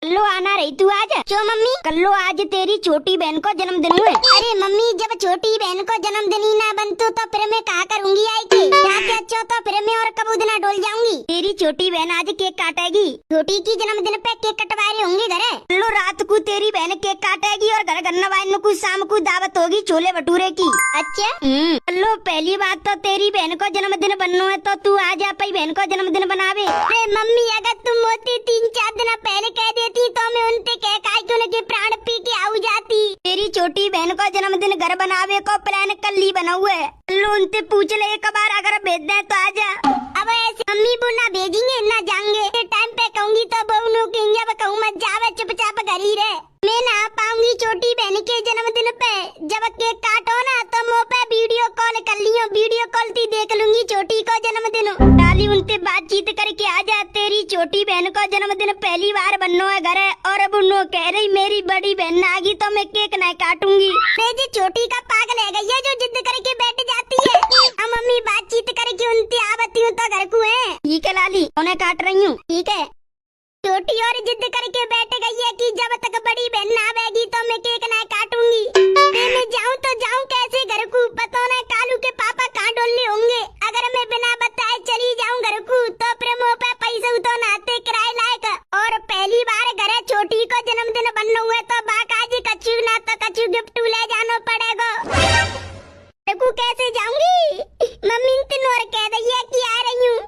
कल्लो आना रही तू आज। क्यों मम्मी? कल्लो आज तेरी छोटी बहन को जन्मदिन है। अरे मम्मी, जब छोटी बहन को जन्मदिन ही ना बनतू तो फिर मैं कहा करूंगी आई के? यहाँ से अच्छा तो फिर मैं और कब उदना डोल जाऊंगी। तेरी छोटी बहन आज केक काटेगी। छोटी की जन्मदिन पे केक कटवा रहे होंगे घरे। कल्लो रात को तेरी बहन केक काटेगी और घर गन्ना वाइन को शाम को दावत होगी छोले भटूरे की। अच्छा। कल्लो पहली बात तो तेरी बहन को जन्मदिन बनना है तो तू आज अपनी बहन को जन्मदिन बनावे। अरे मम्मी, अगर तुम मोती 3-4 दिन पहले कह देती तो मैं उनसे कह के प्राण पी के आऊ जाती। तेरी छोटी बहन को जन्मदिन घर बनावे को प्लान कल ही बना हुआ है। कल्लो उनसे पूछ ले एक बार, अगर भेज दे तो आजा। अब ऐसे मम्मी वो ना भेजेंगे ना जाएंगे। टाइम पे कहूंगी तो बहु कहेंगे, अब कहूँ मत जावे चुपचाप घर ही रहे। मैं ना आ पाऊंगी छोटी बहन के जन्मदिन पे। जब केक काटो ना तो मुँह पे वीडियो कॉल कर लियो। वीडियो कॉल थी देख लूंगी छोटी को जन्मदिन। डाली उनसे बातचीत करके आ जा। तेरी छोटी बहन को जन्मदिन पहली बार बनना है घर। और अब उन्हों कह रही मेरी बड़ी बहन आ गई तो मैं केक नहीं काटूंगी। जी छोटी का पागल है गई है जो जिद करके बैठ जाती है। अब मम्मी बातचीत करके उनसे आवती हूँ तो घर को है। ठीक है लाली, उन्हें काट रही हूँ। ठीक है। छोटी और जिद करके बैठ गई है कि जब तक बड़ी बहन ना आवेगी तो मैं केक नहीं काटूंगी। मैं जाऊं तो जाऊं कैसे घर को? पता नहीं कालू के पापा कहाँ डोलने होंगे। अगर मैं बिना बताए चली जाऊं घर को तो फिर मुँह पे पैसे तो नाते किराए लायक। और पहली बार घर छोटी को जन्मदिन बनना हुआ तो बाकाजी कच्चू ना तो कच्चू गिफ्ट ले जाना पड़ेगा। देखो कैसे जाऊंगी? मम्मी तीनों कह रही है कि आ रही हूँ।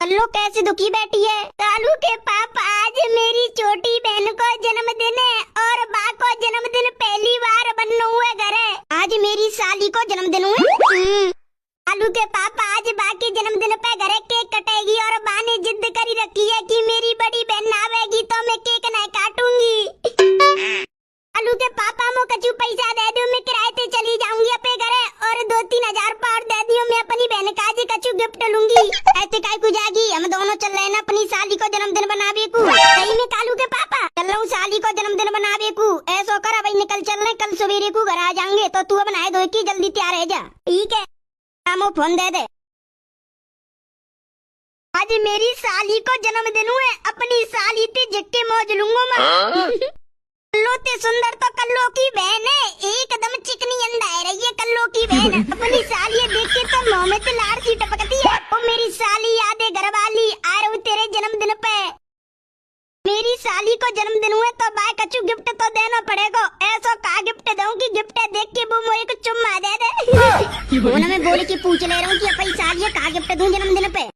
कल्लो कैसे दुखी बैठी है? कालू के पापा आज मेरी छोटी बहन को जन्मदिन है और बा को जन्मदिन पहली बार बनना हुआ घर है। आज मेरी साली को जन्मदिन हुआ। कालू के पापा आज बा के जन्मदिन पे घर केक कटेगी और बा ने जिद करी रखी है कि मेरी बड़ी बहन आवेगी तो मैं केक नहीं काटूंगी। कालू के पापा मो कचू पैसा दे दो, मैं किराए पे चली जाऊंगी अपने घर और 2-3 हजार पार दे दियो, मैं अपनी बहन का आज कचू गिफ्ट लूंगी। ऐसे काय को जागी? हम दोनों चल रहे हैं ना अपनी साली को जन्मदिन बनावे को। सही में कालू के पापा चल रहा हूँ साली को जन्मदिन बनावे को। ऐसा कर भाई निकल चल रहे, कल सवेरे को घर आ जाएंगे तो तू अब नहाए धोए की जल्दी तैयार रह जा। ठीक है, रामो फोन दे दे। आज मेरी साली को जन्मदिन हुए, अपनी साली ते झक्के मौज लूंगा मैं। कल्लो ते सुंदर तो कल्लो की बहन है, एकदम चिकनी अंडा है रही है कल्लो की बहन। अपनी साली देख के तो मुँह में तो लाड़ सी टपकती है। ओ मेरी साली याद है घर वाली, आ रहा हूँ तेरे जन्मदिन पे। मेरी साली को जन्मदिन हुए तो बाय कचू गिफ्ट तो देना पड़ेगा। ऐसा का गिफ्ट दूं कि गिफ्ट देख के वो मुझे को चुम्मा दे दे। वो ना मैं बोल के पूछ ले रहा हूँ कि अपनी साली का गिफ्ट दूं जन्मदिन पे।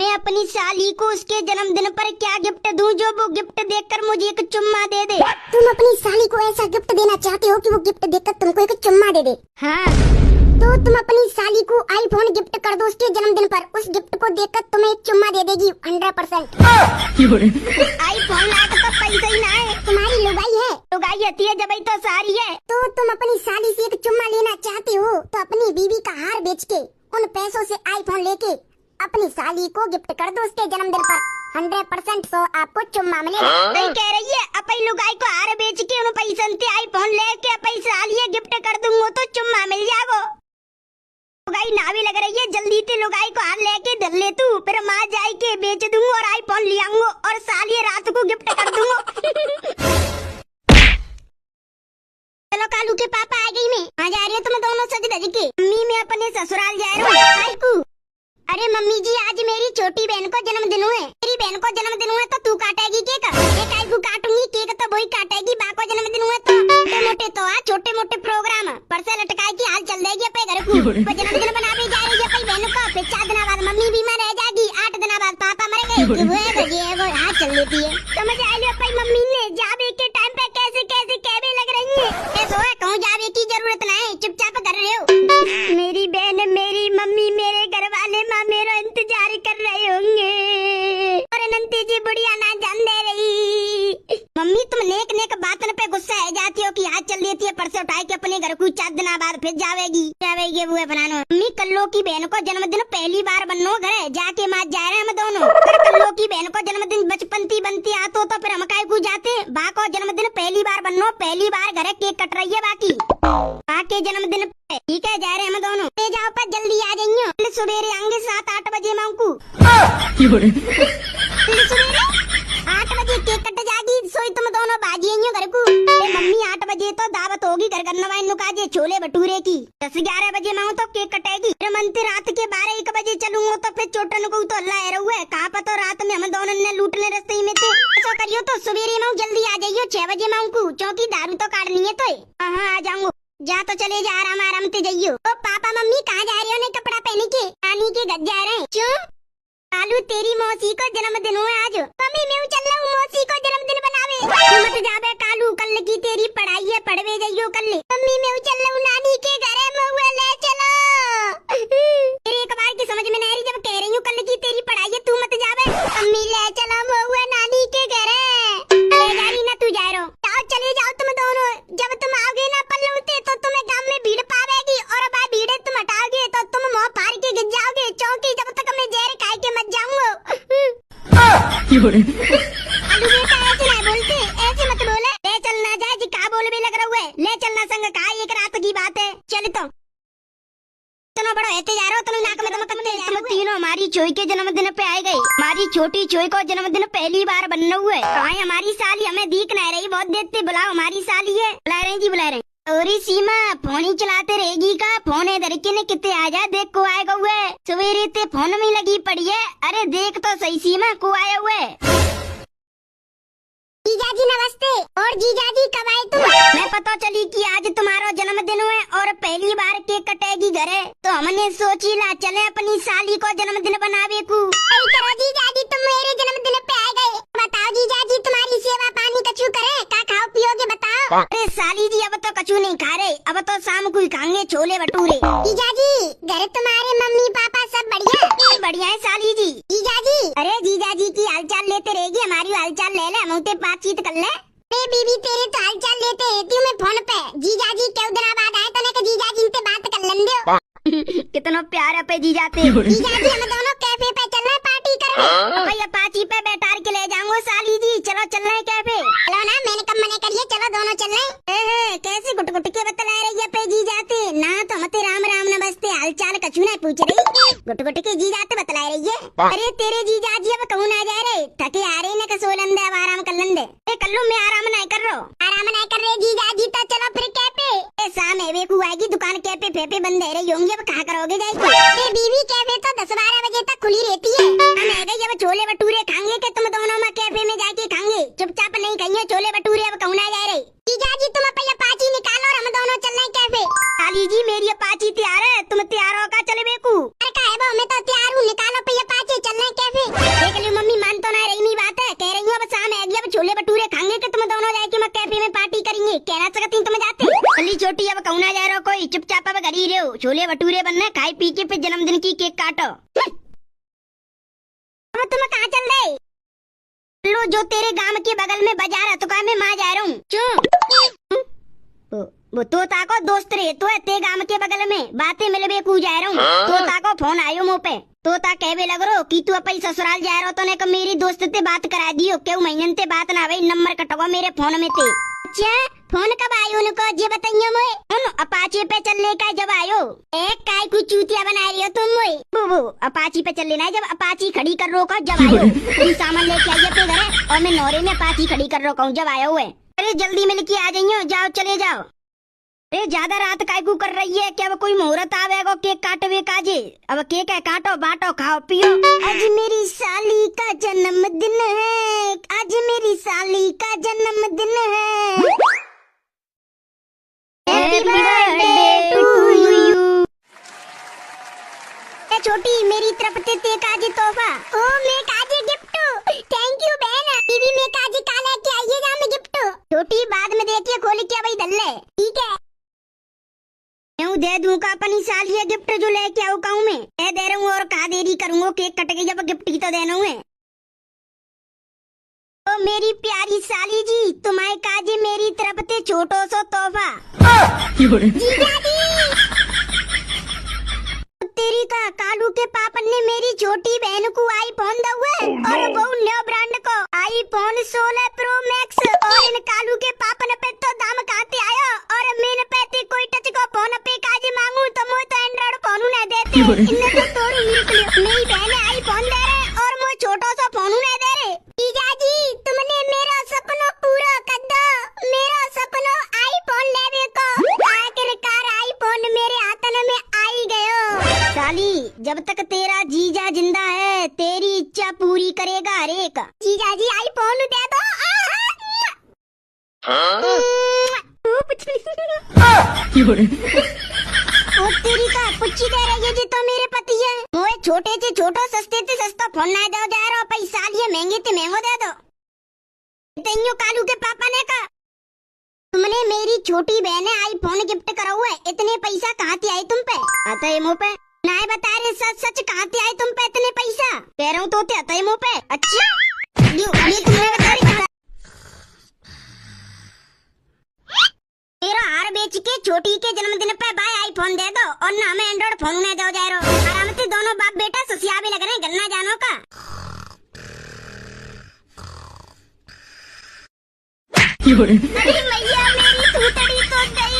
मैं अपनी साली को उसके जन्मदिन पर क्या गिफ्ट दूं जो वो गिफ्ट देखकर मुझे एक चुम्मा दे दे। तुम अपनी साली को ऐसा गिफ्ट देना चाहते हो कि वो गिफ्ट देखकर तुमको एक चुम्मा दे दे? हाँ। तो तुम अपनी साली को आईफोन गिफ्ट कर दो उसके जन्मदिन पर। उस गिफ्ट को देखकर तुम्हें एक चुम्मा दे देगी 100%। आईफोन ला तो पैसा ही ना है। तुम्हारी लुगाई है। लुगाई आती है जब ही तो सारी है। तो तुम अपनी साली से एक चुम्मा लेना चाहते हो तो अपनी बीवी का हार बेच के उन पैसों से आईफोन लेके अपनी साली को गिफ्ट कर दो उसके जन्मदिन पर। 100% तो आपको चुम्मा मिलेगा। नहीं कह रही है अपनी लुगाई को हार बेच के उन पैसा से आईफोन लेके अपनी साली गिफ्ट कर दूंगा तो चुम्मा मिल जाएगा। लुगाई नावी लग रही है, जल्दी से लुगाई को हार लेके धर ले तू, फिर माँ जाई के बेच दूंगा और आईफोन ले आऊंगा और साली रात को गिफ्ट कर दूंगा। चलो कालू के पापा आ गई, मैं आ जा रही हूँ। तुम दोनों सज धज के। मम्मी मैं अपने ससुराल जा रहा हूँ। अरे मम्मी जी, आज मेरी छोटी बहन को जन्मदिन हुए। मेरी बहन को जन्मदिन हुए तो तू काटेगी केक? एक आई को काटूंगी, केक तो वही काटेगी। बा को जन्मदिन हुए तो मोटे तो छोटे मोटे प्रोग्राम पर से लटकाए की हाल चल जाएगी अपने घर को। जन्मदिन बनाने जा रही है अपनी बहन को। फिर 4 दिन बाद मम्मी बीमार रह जाएगी, 8 दिन बाद पापा मरेंगे। वो हाथ चल लेती है। समझ आ लिया अपनी मम्मी ने जावे के टाइम पे कैसे कैसे कहने लग रही है। ऐसा है कहूँ जावे की जरूरत नहीं, चुपचाप कर रहे हो। मेरी बहन, मेरी मम्मी, मेरे घर वाले मेरा इंतजार कर रहे होंगे और नंती जी बुढ़िया ना जान दे रही। मम्मी तुम नेक नेक बातन पे गुस्सा है जाती हो कि आज चल देती है परसे उठाए के अपने घर को 4 दिन बाद फिर जावेगी वो बनानो। मम्मी कल्लो की बहन को जन्मदिन पहली बार बननो घर जाके माँ जा रहे हैं हम दोनों। फिर कल्लो की बहन को जन्मदिन बचपन बनती आतो तो फिर हम काय को जाते। बा को जन्मदिन पहली बार बननो, पहली बार घर केक कट रही है बाकी बा के जन्मदिन पे। ठीक है, जा रहे हम दोनों। ले जाओ पर जल्दी आ जाइयो, कल सवेरे आएंगे 7-8 बजे मांगू। सवेरे 8 बजे केक कट जागी, सोई तुम दोनों बाजी आइयो घर को। मम्मी 8 बजे तो दावत होगी घर करना नुकाजे छोले भटूरे की। 10-11 बजे मांगू तो केक कटेगी। मंदिर रात के 12-1 बजे चलूंगा तो फिर चोटन को तो अल्लाह है रुए। कहा पता रात में हम दोनों ने लूटने रस्ते में थे। ऐसा करियो तो सवेरे मांगू जल्दी आ जाइयो 6 बजे मांगू, क्योंकि दारू तो काटनी है। तो हाँ आ जाऊंगा। जा तो चले जा, आराम आराम से जाइयो। तो पापा मम्मी कहाँ जा रहे हो? ने कपड़ा पहने के नानी के घर जा रहे हैं। क्यों? कालू तेरी मौसी को जन्मदिन हुआ आज। मम्मी मैं चल रहा हूँ मौसी को जन्मदिन बनावे। मत जाबे कालू, कल की तेरी पढ़ाई है, पढ़वे जाइयो कल। मम्मी मैं चल रहा हूँ नानी के घर है, महुआ ले चलो। तेरे एक बार की समझ में नहीं आ रही, जब कह रही हूँ कल की तेरी पढ़ाई है, तू मत जाबे। मम्मी ले चलो महुआ नानी के घर है। ले जा रही ना तू, जा रहा हूँ। जाओ चले जाओ तुम दोनों। जब तुम आओगे ना पल्लूते तो तुम्हें गाँव में भीड़ पावेगी, और अब भीड़ तुम हटाओगे तो तुम मुँह फाड़ के गिर जाओगे, चौकी जब तक मैं जहर खाए के मत जाऊंगा। आलू बेटा ऐसे नहीं बोलते, ऐसे मत बोले। ले चलना जाए जी, का बोल भी लग रहा है। ले चलना संग का, एक रात की बात है। चल तो इतना बड़ा ऐसे जा रहा हो तुम, नाक में तुम तीनों हमारी चोई के जन्मदिन पे आए गए। हमारी छोटी चोई को जन्मदिन पहली बार बनना हुआ है। कहाँ है हमारी साली? हमें दिख नहीं रही, बहुत देर बुलाओ, हमारी साली है। बुला रहे जी, बुला रहे। और सीमा फोन ही चलाते रहेगी का? फोन इधर के ने कितने आ जा, देख को आएगा हुआ है। सवेरे ते फोन में लगी पड़ी है। अरे देख तो सही सीमा, को आया हुआ है। जीजाजी नमस्ते। और जीजाजी कब आए तुम? मैं पता चली कि आज तुम्हारा जन्मदिन है और पहली बार केक कटेगी घरे, तो हमने सोची ला चले अपनी साली को जन्मदिन बनावे को। जीजाजी तुम मेरे जन्मदिन पे आ गए। बताओ जीजाजी तुम्हारी सेवा पानी कछु करे, का खाओ पियोगे बताओ? अरे साली जी अब तो कछु नहीं खा रहे, अब तो शाम को ही खाएंगे छोले भटूरे। जीजाजी घर तुम्हारे मम्मी पापा सब बढ़िया? बढ़िया है साली जी। जीजाजी अरे जीजाजी की हालचाल लेते रहेगी, हमारी हालचाल ले ले, मुझे बातचीत कर ले। बीबी तेरे तो हालचाल लेते रहती हूँ मैं फोन पे। जीजाजी क्यों दिन बाद आए तो मैं जीजाजी से बात कर लेंगे। कितना प्यार है पे जीजाते। जीजाजी हम दोनों कैफे पे चल रहे पार्टी करने। भाई अपाची पे बैठार के ले जाऊंगा साली जी, चलो चल रहे कैफे। चलो ना, मैंने कब मना करिए, चलो दोनों चल रहे। कैसे गुट गुट के बतला रही है पे जीजाते ना, तो मते राम राम न बसते हालचाल कछु नहीं पूछ रही, गुट गुट के जीजाते बतला रही है। अरे तेरे जीजाजी अब कहूँ ना जा रहे, थके आ रहे न कसो लंदे, अब आराम कर लंदे। कल्लू मैं आराम नहीं कर रहा, आराम नहीं कर रहे जीजाजी, तो चलो फिर कैफे। शाम है वेकू आएगी, दुकान कैफे फेफे बंद है रही होंगी, अब कहाँ करोगे जाएगी? बीवी कैफे तो 10-12 बजे तक खुली रहती है। हम है गई, अब छोले भटूरे खाएंगे कि तुम दोनों में कैफे में जाके खाएंगे? चुपचाप नहीं कहिए छोले भटूरे, अब कहूँ ना जा रही। जीजाजी तुम अपनी अपाची निकालो और हम दोनों चल रहे कैफे। साली जी मेरी अपाची तैयार है, तुम तैयार हो का चले बेकू? अरे का है मैं तो तैयार हूँ, निकालो पे अपाची, चल रहे कैफे। देख ली मम्मी मान तो ना रही बात है, कह रही हूँ अब शाम है गई, अब छोले भटूरे खाएंगे कि तुम दोनों जाके मैं कैफे में पार्टी करेंगे? कहना सकती तुम जाते अली छोटी, अब कहूँ ना जा रहा कोई, चुपचाप अब घर ही रहो, छोले भटूरे बनना, खाई पी के फिर जन्मदिन की केक काटो। अब तुम कहाँ चल रहे? लो जो तेरे गांव के बगल में बाजार है, तो कहा मैं माँ जा रहा हूँ। क्यों? वो तोता को दोस्त रहे तो है ते गांव के बगल में, बातें मिलबे को जा रहा हूँ। तोता को फोन आयो मुँह पे, तोता कहवे लग रो कि तू अपनी ससुराल जा रहा हो, तो ने को मेरी दोस्त से बात करा दियो, क्यों महीने ते बात ना भाई, नंबर कटवा मेरे फोन में ते। अच्छा फोन कब आयो उनको ये बताइयो मोए? उन अपाची पे चलने का जब आयो। एक काय कुछ चूतिया बना रही हो तुम मोए? बुबू अपाची पे चल लेना, जब अपाची खड़ी कर रोको जब आयो। तुम सामान लेके आइए पे घर, और मैं नौरे में अपाची खड़ी कर रोका हूँ जब आयो हुए। अरे जल्दी मिल के आ जाइयो, जाओ चले जाओ। अरे ज्यादा रात काय को कर रही है, क्या कोई मुहूर्त आवेगा केक काटवे काजे? अब केक है, काटो बांटो खाओ पियो। आज मेरी साली का जन्मदिन है, आज मेरी साली का जन्मदिन है। Happy birthday to you. छोटी मेरी तरफ से ते काजे तोहफा। ओ मैं काजे गिफ्ट, थैंक यू बहन। बीबी मैं काजे काला के आइए ना मैं गिफ्ट। छोटी बाद में देखिए खोल के भाई दल्ले, ठीक है? मैं दे दूं का अपनी साली है गिफ्ट जो लेके आऊँ कहूँ मैं दे रहा हूँ, और कहा देरी करूँगा, केक कट गई जब गिफ्ट की तो देना है। तो मेरी प्यारी साली जी तुम्हारे काजे मेरी तरफ से छोटो सो तोहफा। तेरी का कालू के पापन ने मेरी छोटी बहन को आईफोन दिया है, और वो न्यू ब्रांड को आईफोन 16 प्रो मैक्स, और इन कालू के पापन पे तो दाम कहते आयो, और मैंने पैसे कोई टच को फोन पे काजे मांगू इन्हें तो तोड़ू मेरी बहन आईफोन दे रहे और मैं छोटा सा फोन नहीं दे रहे। जीजा जी तुमने मेरा सपना पूरा कर दो, मेरा सपना आईफोन लेने को, आखिरकार आईफोन मेरे हाथन में आई गयो। साली जब तक तेरा जीजा जिंदा है तेरी इच्छा पूरी करेगा हर एक। जीजा जी आईफोन दे दो। और तेरी का पुच्ची दे रही है जी तो मेरे पति है। मोए छोटे से छोटो सस्ते से सस्ता फोन ना दो जा रहा पैसा लिए महंगे से महंगो दे दो। तेन्यो कालू के पापा ने कहा तुमने मेरी छोटी बहन आईफोन गिफ्ट करा हुआ है, इतने पैसा कहाँ से आए तुम पे? आता है मुँह पे ना बता रहे सच सच कहाँ से आए तुम पे इतने पैसा? कह रहा हूँ तो आता है मुँह पे। अच्छा ये तुम्हें बता रही तेरा हार बेच के छोटी के जन्मदिन पे भाई आईफोन दे दो और ना हमें एंड्रॉइड फोन नहीं दो जा रहा। आराम से दोनों बाप बेटा ससिया भी लग रहे हैं गन्ना जानो का। अरे मैया मेरी थूतड़ी तो गई,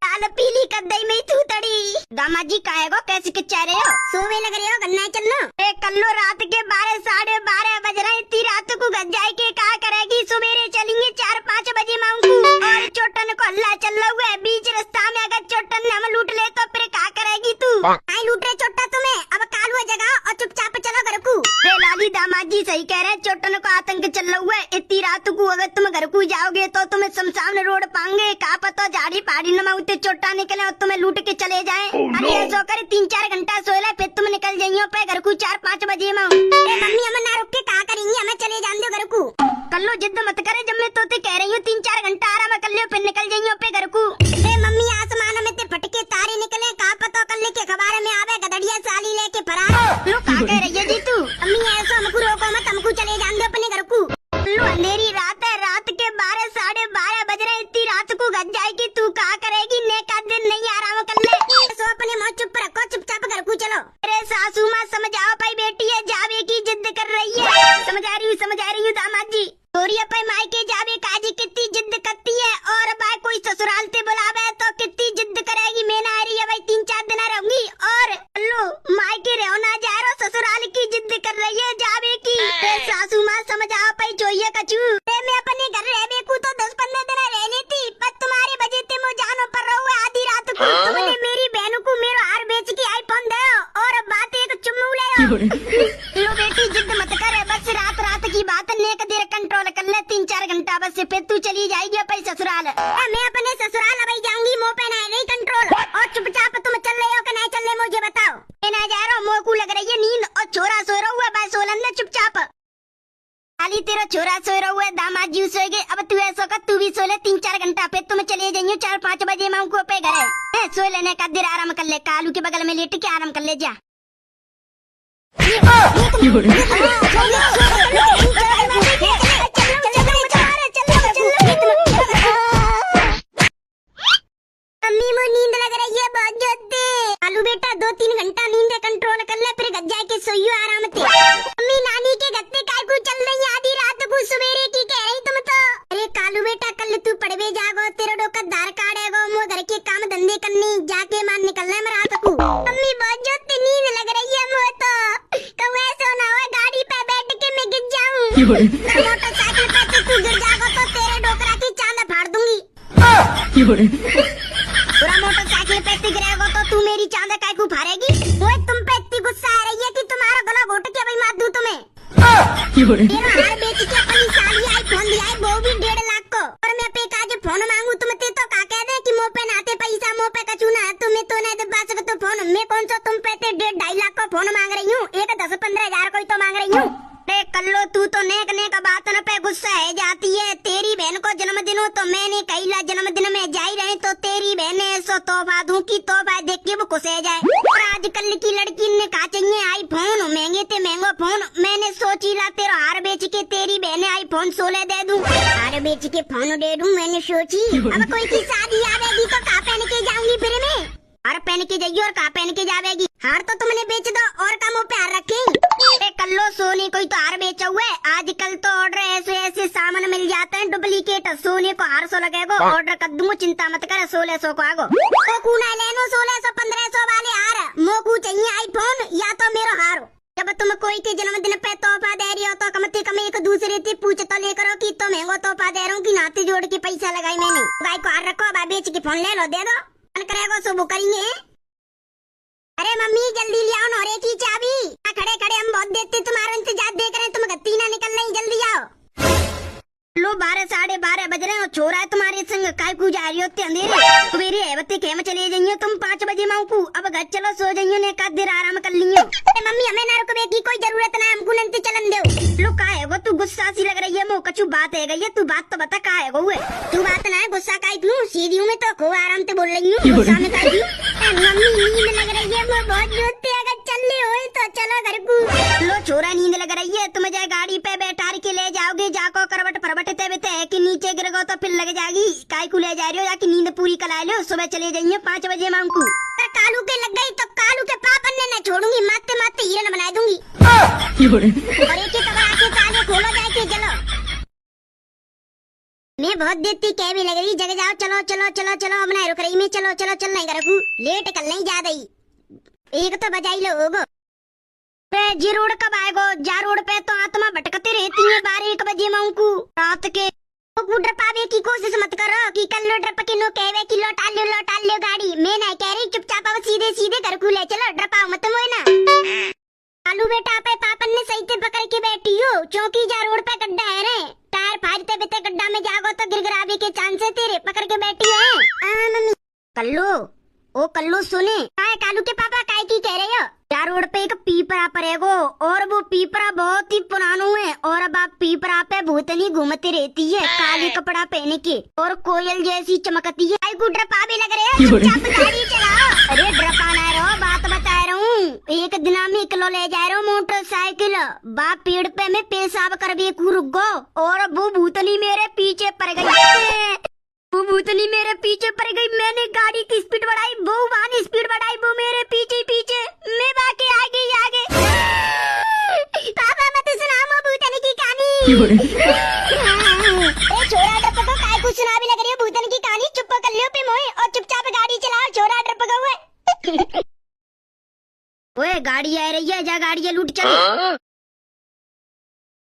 लाल पीली कर दई मेरी थूतड़ी। दामाद जी काहेगो कैसे किच्चा रहे हो? सोवे लग रहे हो गन्ना चलना। कल्लो रात के 12 साढ़े 12 बज रहे, इतनी रात को गज जाए के क्या करेगी? सवेरे चलेंगे 4-5 बजे मांगू और चोटन को हल्ला चल रहा हुआ है बीच रास्ता में, अगर चोटन ने हम लूट ले तो फिर क्या करेगी तू? आई लूट रहे चोटा तुम्हें, अब कालू जगह और चुपचाप चलो घर को। लाली दामाद जी सही कह रहे हैं, चोटन को आतंक चल रहा हुआ है। इतनी रात को अगर तुम घर को जाओगे तो तुम्हें शमशान रोड पाएंगे, कहा पता झाड़ी पहाड़ी न माउते चोटा निकले और तुम्हें लूट के चले जाए। अरे ऐसा करे 3-4 घंटा सोला फिर तुम निकल जाइयो पे घर को 4-5 बजे माऊ। मम्मी हमें ना रुक के कहा करेंगी, हमें चले जान दो घर को। कल लो जिद मत करे, जब मैं तोते कह रही हूँ 3-4 घंटा आराम कर लियो फिर निकल जाइयो पे घर को। मम्मी आसमान में ते फटके तारे निकले, कहा पता कल के खबर में आवे गदड़िया साली लेके फरार। लो कहा कह रही है जी तू? अम्मी ऐसा हमको रोको मत, हमको चले जान दो अपने घर को। लो अंधेरी रात है, रात के 12 साढ़े 12 बज रहे, इतनी रात को गज जाएगी तू क्या करेगी? नेका दिन नहीं आराम कर ले, सो अपने मुँह चुप रखो, चुपचाप घर को चलो। अरे सासू माँ समझाओ भाई बेटी है जावे की जिद कर रही है। समझा रही हूँ दामाद जी। तोरी अपने मायके जावे काजी कितनी जिद करती है और भाई कोई ससुराल से बुलावे तो कितनी जिद करेगी। मैं ना आ रही है भाई 3-4 दिन रहूंगी और लो मायके रहो ना जा रहा, ससुराल की जिद कर रही है जावे की। सासू माँ समझाओ भाई जोइए कचू। मैं अपने घर रह बेकू तो 10-15 दिन रह लेती, पर तुम्हारे वजह से मैं जानो पर रहूँ आधी रात को। तुमने मेरी बहन को मेरा हार बेच के आईफोन दे और बात एक चुम्मू ले लो बेटी जिद मत करे, बस रात की बात नेक देर कंट्रोल कर ले 3-4 घंटा बस, फिर तू चली जाएगी अपने ससुराल। मैं अपने ससुराल अब जाऊंगी, मुँह पे ना गई कंट्रोल और चुपचाप तुम चल रहे हो कि नहीं चल रहे मुझे बताओ। मैं ना जा रहा हूँ, मुँह को लग रही है नींद और छोरा सो रहा हुआ है सोलन में चुपचाप। खाली तेरा छोरा सो रहा हुआ है, दामाद जी सो गए, अब तू ऐसा कर तू भी सो ले 3-4 घंटा, फिर तुम चले जाइयो 4-5 बजे माँ को पे घर है। सो लेने का देर आराम कर ले, कालू के बगल में लेट के आराम कर ले जा। मम्मी मुझे नींद लग रही है बहुत जोते। कालू बेटा 2-3 घंटा नींद कंट्रोल कर ले फिर गज जाए के सोइयो आराम से। मम्मी नानी के गत्ते काय को चल रही आधी रात को सवेरे की कह रही तुम तो? अरे कालू बेटा कल तू पढ़वे जागो, तेरा डोका दार काटेगो, मो घर के काम धंधे करने जाके मान निकलना है रात को। मम्मी बहुत जोते नींद लग रही है मुझे तो, कहूँ ऐसा ना हो गाड़ी पे बैठ के मैं गिर जाऊँ। मोटरसाइकिल पे तो तू गिर जागो तो तेरे डोकरा की चांद फाड़ दूंगी। पूरा मोटरसाइकिल पे टिक रहेगा तो तू मेरी चांद काय को फाड़ेगी? वो तुम पे इतनी गुस्सा आ रही है कि तुम्हारा गला घोट के भाई मार दूं तुम्हें। तेरा हार बेच के अपनी साली आईफोन दिया है, वो भी 1.5 लाख को, और मैं पे काज फोन मांगू तुमसे तो का कह दे कि मुँह पे नाते पैसा मुँह पे कचू ना तुम्हें तो नहीं दबा सकते तो फोन। मैं कौन सा तुम पे 1.5-2.5 लाख को फोन मांग रही हूँ, एक 10-15 हजार को तो मांग रही हूँ। कल्लो तू तो नेक बात न पे गुस्सा है जाती है। तेरी बहन को जन्मदिन हो तो मैंने कही जन्मदिन में जा ही रहे तो तेरी बहन ऐसा तोहफा दूं कि तोहफा देख के वो खुश हो जाए। और आजकल की लड़की ने कहा चाहिए आईफोन, महंगे ते महंगो फोन। मैंने सोची ला तेरा हार बेच के तेरी बहन आईफोन 16 दे दूं, हार बेच के फोन दे दूं। मैंने सोची अब कोई की शादी आवेगी तो कहा पहन के जाऊंगी फिर मैं? हार पहन के जाइए और कहा पहन के जावेगी? हार तो तुमने बेच दो और का मुँह पे हार रखें। कल्लो सोने कोई तो हार बेचा हुआ है, आजकल तो ऑर्डर ऐसे सामान मिल जाते हैं डुप्लीकेट। सोने को हार 100 लगेगा, ऑर्डर कर दूंगा चिंता मत कर 1600 को आगो। तो कूना लेनो 1600-1500 वाले हार मोकू चाहिए आईफोन या तो मेरो हारो। जब तुम कोई के जन्मदिन पे तोहफा दे रही हो तो कम से कम एक दूसरे से पूछ तो ले करो कि तो महंगो तोहफा दे रहा हूँ कि नाते जोड़ के पैसा लगाई मैंने। गाय को हार रखो, अब बेच के फोन ले लो, दे दो, मन करेगा सो वो करेंगे। अरे मम्मी जल्दी ले आओ नौरे की चाबी। खड़े खड़े हम बहुत देते तुम्हारा इंतजार देख रहे हैं, तुम गत्ती ना निकल रही, जल्दी आओ। लो 12 साढ़े 12 बज रहे हो, छोरा है तुम्हारे संग काय को जा रही होते अंधेरे सवेरे है बत्ती खेम चले जाइए तुम 5 बजे माऊकू। अब घर चलो सो जाइए ने का देर आराम कर लियो। मम्मी हमें ना रुकवे की कोई जरूरत ना, हमको नंते चलन दो। लो का है वो तू गुस्सा सी लग रही है, मो कछु बात है गई, तू बात तो बता का है वो है। तू बात ना है गुस्सा काई तू सीधी हूं मैं तो खूब आराम से बोल रही हूं, गुस्सा में काई तू। मम्मी नींद लग रही है, मैं बहुत जोते अगर चलने होए तो चलो घर को। लो छोरा नींद लग रही है, तुम जाए गाड़ी पे बैठार के ले जाओगे, जाको करवट परवट ते कि नीचे गिर गो तो फिर लग जाएगी। काय को ले जा रही हो, जाके नींद पूरी करा लो, सुबह चले जाइए 5 बजे मांग को। अगर कालू के लग गई तो कालू के पापा ने न छोड़ूंगी, माते माते हिरन बना दूंगी। और एक एक आके ताले खोलो जाके, चलो। मैं बहुत देती कह भी लग रही, जग जाओ, चलो चलो चलो चलो, अब ना रुक रही मैं, चलो चलो चल नहीं करूँ, लेट कल नहीं जा रही। एक तो बजाई लो होगो जी। रोड कब आएगो? जा रोड पे तो आत्मा भटकती रहती है 12-1 बजे मांगू रात के। तो डर पावे की कोशिश मत करो कि कल लो डर पके नो कहवे कि लौटा लो गाड़ी। मैं नहीं कह रही, चुपचाप अब सीधे सीधे घर को ले चलो, डर पाओ मत मोए ना। कालू बेटा पे पापन ने सही से पकड़ के बैठी हो, चौकी जा रोड पे गड्ढा है रे, टायर फाड़ते बिते गड्ढा में जागो तो गिरगिरावे के चांस है तेरे, पकड़ के बैठी है। मम्मी कल्लू, ओ कल्लू सुने, कालू के पापा काय की कह रहे हो? यार रोड पे एक पीपरा पड़ेगो और वो पीपरा बहुत ही पुरानो है, और अब आप पीपरा पे भूतनी घूमती रहती है काली कपड़ा पहन के और कोयल जैसी चमकती है। को ड्रपा भी लग रहे हो, चुपचाप गाड़ी चलाओ। अरे ड्रपा ना रहो, बात बता रहा हूँ, एक दिन में इकलो ले जा रहा हूँ मोटरसाइकिल, बाप पेड़ पे मैं पेशाब कर भी रुक गो और वो भूतनी मेरे पीछे पड़ गई। वो भूतनी मेरे पीछे पड़ गई, मैंने गाड़ी की स्पीड बढ़ाई, वो वानी स्पीड बढ़ाई, वो मेरे पीछे पीछे, मैं बाकी आगे। पापा मत सुनाओ भूतनी की कहानी। छोरा डर पको काय कुछ सुना भी लग रही है भूतनी की कहानी, चुप कर लियो पे मोए और चुपचाप गाड़ी चलाओ, छोरा डर पको हुए। ओए गाड़ी आ रही है, जा गाड़ी लूट चली।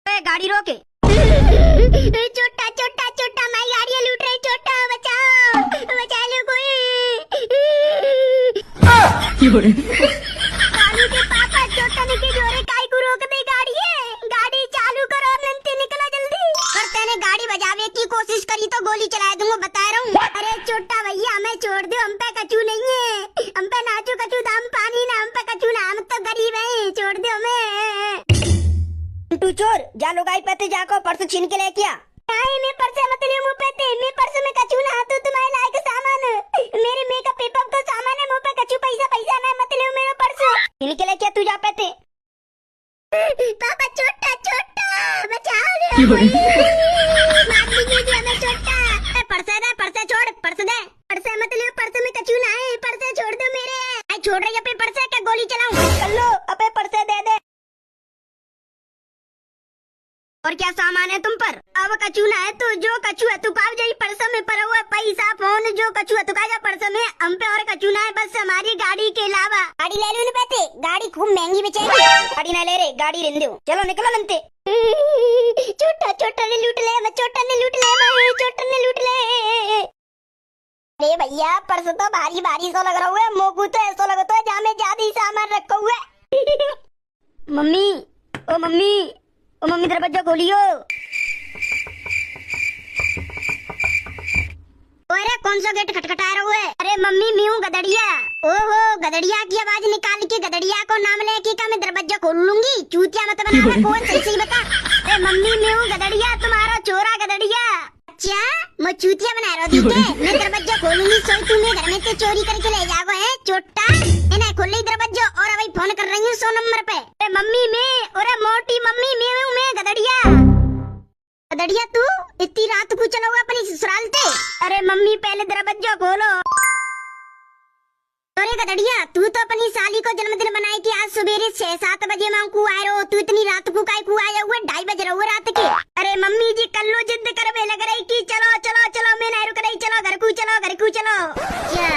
ओए गाड़ी रोके, छोटा छोटा छोटा माई गाड़ियाँ लूट रही, छोटा बचा लो कोई। कालू के पापा छोटा निके जोरे काय को रोक दे गाड़ी है, गाड़ी चालू करो नंते निकला जल्दी। पर तेने गाड़ी बजावे की कोशिश करी तो गोली चला दूंगा, बता रहा हूँ। अरे छोटा भैया हमें छोड़ दो, हम पे कचू नहीं है, हम पे नाचू कचू दाम पानी ना, हम पे कचू ना, हम तो गरीब है, छोड़ दो हमें। तू चोर जा लो गाय पे जाको पर्स छीन के ले क्या? मैं पर्स मत लियो मुंह पे, मैं पर्स में कचू ना हाथू तुम्हारे लायक सामान, मेरे मेकअप पेपर का सामान है, मुंह पे कचू पैसा ना मत लियो मेरा पर्स। छीन के ले क्या तू जा पे? पापा छोटा बचाओ रे, मार दीजिए हमें छोटा। पर्स छोड़, पर्स मत लियो, पर्स में कचू ना है, पर्स छोड़ दो मेरे। आई छोड़ रही है पर्स, क्या गोली चलाऊं? चलो अबे पर्स दे दे। और क्या सामान है तुम पर? अब कचू ना है तो जो कचू है तू काव जाई पर्स में पर हुआ पैसा फोन, जो कचू है तू का जा पर्स में, हम पे और कचू ना है बस हमारी गाड़ी के अलावा। गाड़ी ले लो पैसे, गाड़ी खूब महंगी बेचेगी। गाड़ी ना ले रे, गाड़ी रहने दो, चलो निकलो नंते। छोटा ने लूट ले, छोटा ने लूट ले। अरे भैया पर्स तो भारी सो लग रहा है, मोकू तो ऐसा लगता है जहाँ में ज्यादा ही सामान रखा हुआ है। मम्मी दरवाजा खोलियो। अरे कौन सा गेट खटखटा रहा है? अरे मम्मी मैं हूँ गदड़िया। ओहो गदड़िया की आवाज निकाल के गदड़िया को नाम लेके का मैं दरवाजा खोल लूंगी, चूतिया मत बना, कौन सही बता। अरे मम्मी मैं हूँ गदड़िया, तुम्हारा छोरा गदड़िया। अच्छा मैं चूतिया बना रहा हूँ, मैं दरवाजा खोलूंगी, सोई तुम्हें घर में से चोरी करके ले जाओगे है छोटा। इन्हें खोल ली दरवाजा और अभी फोन कर रही हूँ 100 नंबर पे। अरे मम्मी मैं, अरे मोटी मम्मी मैं हूँ, मैं गदड़िया तू इतनी रात को चला हुआ अपनी ससुराल से? अरे मम्मी पहले दरवाजा खोलो। अरे गदड़िया तू तो अपनी साली को जन्मदिन बनाई कि आज सवेरे 6-7 बजे मां को आए रो, तू इतनी रात को काय को आया हुआ? 2:30 बज रहा हुआ रात के। अरे मम्मी जी कल्लो जिद करवे लग रही कि चलो मैं नहीं रुक रही, चलो घर को चलो। क्या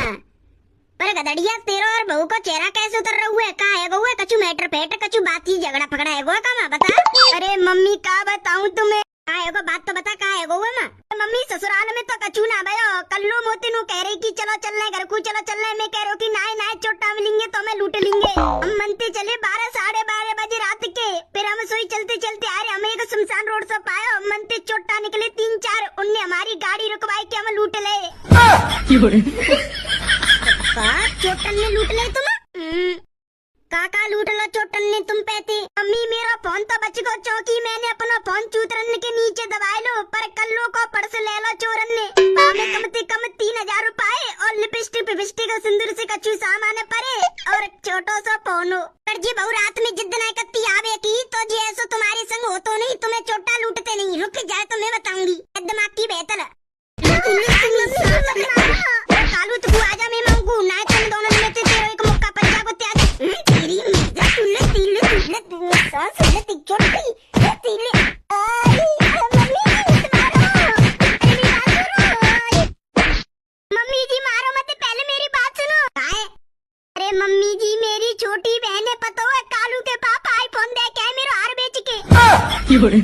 पर गदड़िया तेरा और बहू को चेहरा कैसे उतर रहा है? कहाँ है गौए? कछु मैटर पेट कछु बात ही झगड़ा पकड़ा है गो का बता। अरे मम्मी का बताऊं तुम्हें? कहाँ है गो? बात तो बता, कहाँ है गौए माँ? मम्मी ससुराल में तो कछु ना भयो। कल्लू मोती नु कह रही कि चलो चलने घर को, चलो चलने। मैं कह रही हूँ कि नाय नाय चोटा मिलेंगे तो मैं लूट लेंगे। हम मनते चले 12 साढ़े 12 बजे रात के, फिर हम सोई चलते चलते आ रहे, हमें एक शमशान रोड से पाया। हम मनते चोटा निकले 3-4, उनने हमारी गाड़ी रुकवाई के हम लूट ले। चोटन ने लूट ले तुम? काका लूट लो चोटन ने तुम पैते। मम्मी मेरा फोन तो बच गो चौकी, मैंने अपना फोन चूतरन के नीचे दबाए लो, पर कल्लो को पर्स ले लो चोरन ने। हमें कम से कम 3000 रुपए और लिपस्टिक पिपस्टिक सिंदूर से कछु सामान पड़े और छोटो सा फोनो। पर जी बहु रात में जिद ना कत्ती आवे की तो जी ऐसा तुम्हारे संग हो तो नहीं, तुम्हें चोटा लूटते नहीं। रुक जाए तो मैं बताऊंगी दिमाग की बेहतर। कालू तू आजा, मैं मांगू ना तुम दोनों में से तेरा एक मौका पर जागो त्याग। तेरी मिर्जा तुल्ले तिल्ले तुल्ले सांस ले ती छोटी तिल्ले। मम्मी जी मारो मत, पहले मेरी बात सुनो। अरे मम्मी जी मेरी छोटी बहन है, पता है कालू के पापा आईफोन दे के मेरा हार बेच के। अरे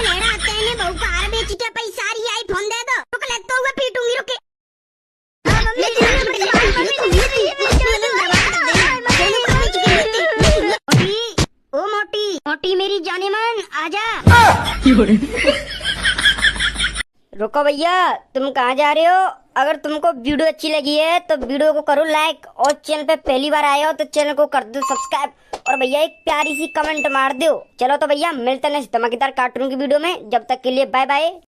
लेड़ा तेने बहू का हार बेच के पैसा सारी आईफोन दे दो। रुक ले तो मैं पीटूंगी, रुके। ओ मोटी मोटी मेरी जाने मन आजा। रुको भैया, तुम कहाँ जा रहे हो? अगर तुमको वीडियो अच्छी लगी है तो वीडियो को करो लाइक, और चैनल पे पहली बार आए हो तो चैनल को कर दो सब्सक्राइब, और भैया एक प्यारी सी कमेंट मार दो। चलो तो भैया मिलते हैं नेक्स्ट धमाकेदार कार्टून की वीडियो में, जब तक के लिए बाय बाय।